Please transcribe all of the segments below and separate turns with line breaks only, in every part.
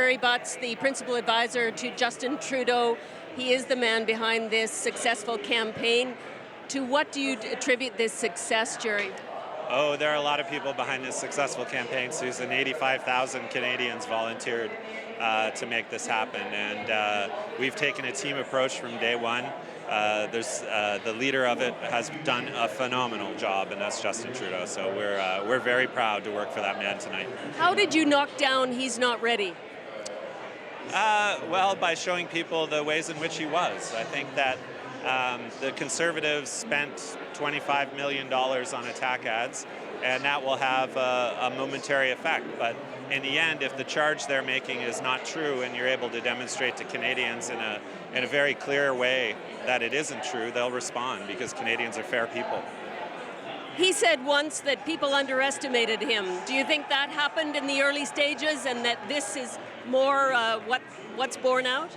Gerald Butts, the principal advisor to Justin Trudeau. He is the man behind this successful campaign. To what do you attribute this success, Gerry?
Oh, there are a lot of people behind this successful campaign, Susan. 85,000 Canadians volunteered to make this happen, and we've taken a team approach from day one. The leader of it has done a phenomenal job, and that's Justin Trudeau. So we're very proud to work for that man tonight.
How did you knock down he's not ready?
Well, by showing people the ways in which he was. I think that the Conservatives spent $25 million on attack ads, and that will have a momentary effect. But in the end, if the charge they're making is not true and you're able to demonstrate to Canadians in a very clear way that it isn't true, they'll respond because Canadians are fair people.
He said once that people underestimated him. Do you think that happened in the early stages and that this is more what's borne out?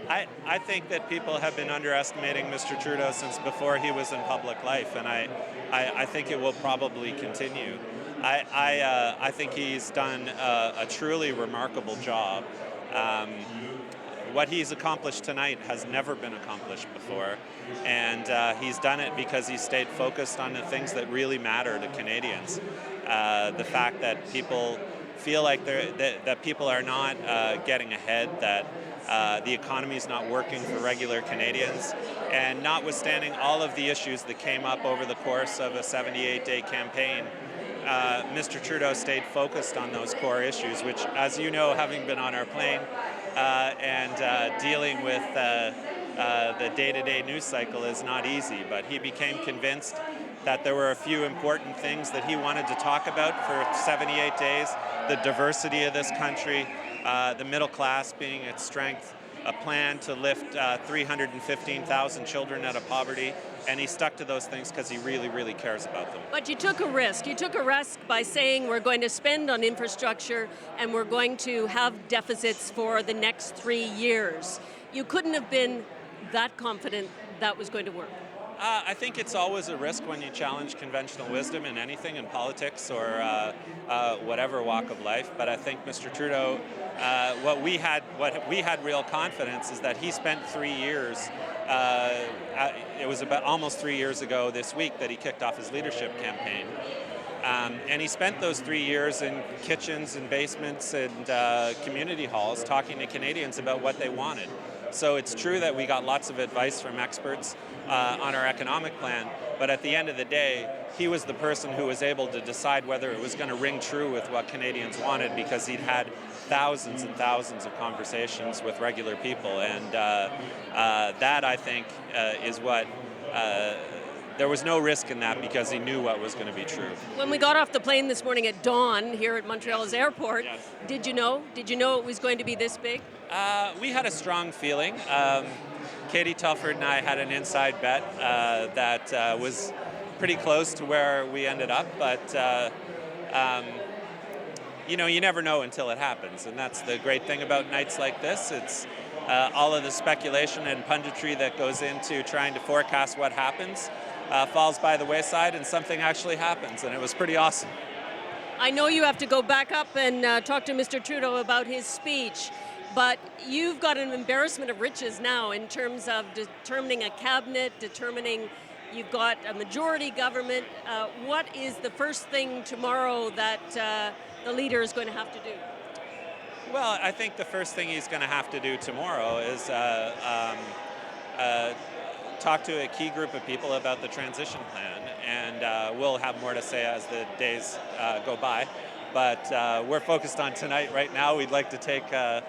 I think that people have been underestimating Mr. Trudeau since before he was in public life, and I think it will probably continue. I think he's done a truly remarkable job. What he's accomplished tonight has never been accomplished before, and he's done it because he stayed focused on the things that really matter to Canadians. The fact that people feel like that people are not getting ahead, that the economy is not working for regular Canadians, and notwithstanding all of the issues that came up over the course of a 78-day campaign, Mr. Trudeau stayed focused on those core issues, which, as you know, having been on our plane and dealing with the day-to-day news cycle is not easy, but he became convinced that there were a few important things that he wanted to talk about for 78 days, the diversity of this country, the middle class being its strength, a plan to lift 315,000 children out of poverty, and he stuck to those things because he really, really cares about them.
But you took a risk. You took a risk by saying we're going to spend on infrastructure and we're going to have deficits for the next 3 years. You couldn't have been that confident that was going to work.
I think it's always a risk when you challenge conventional wisdom in anything, in politics or whatever walk of life. But I think Mr. Trudeau, what we had real confidence is that he spent 3 years. It was about almost 3 years ago this week that he kicked off his leadership campaign. And he spent those 3 years in kitchens and basements and community halls talking to Canadians about what they wanted. So it's true that we got lots of advice from experts on our economic plan, but at the end of the day, he was the person who was able to decide whether it was going to ring true with what Canadians wanted because he'd had thousands and thousands of conversations with regular people, and that, I think, is what... There was no risk in that because he knew what was going to be true. When
we got off the plane this morning at dawn here at Montreal's airport,
yes.
Did you know? Did you know it was going to be this big?
We had a strong feeling. Katie Telford and I had an inside bet that was pretty close to where we ended up, but you never know until it happens, and that's the great thing about nights like this. It's all of the speculation and punditry that goes into trying to forecast what happens falls by the wayside, and something actually happens, and it was pretty awesome.
I know you have to go back up and talk to Mr. Trudeau about his speech, but you've got an embarrassment of riches now in terms of determining a cabinet, you've got a majority government. What is the first thing tomorrow that the leader is going to have to do?
Well, I think the first thing he's going to have to do tomorrow is talk to a key group of people about the transition plan, and we'll have more to say as the days go by. But we're focused on tonight right now. We'd like to take a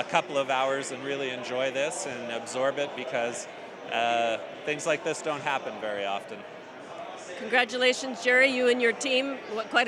couple of hours and really enjoy this and absorb it because things like this don't happen very often.
Congratulations, Gerry, you and your team. Quite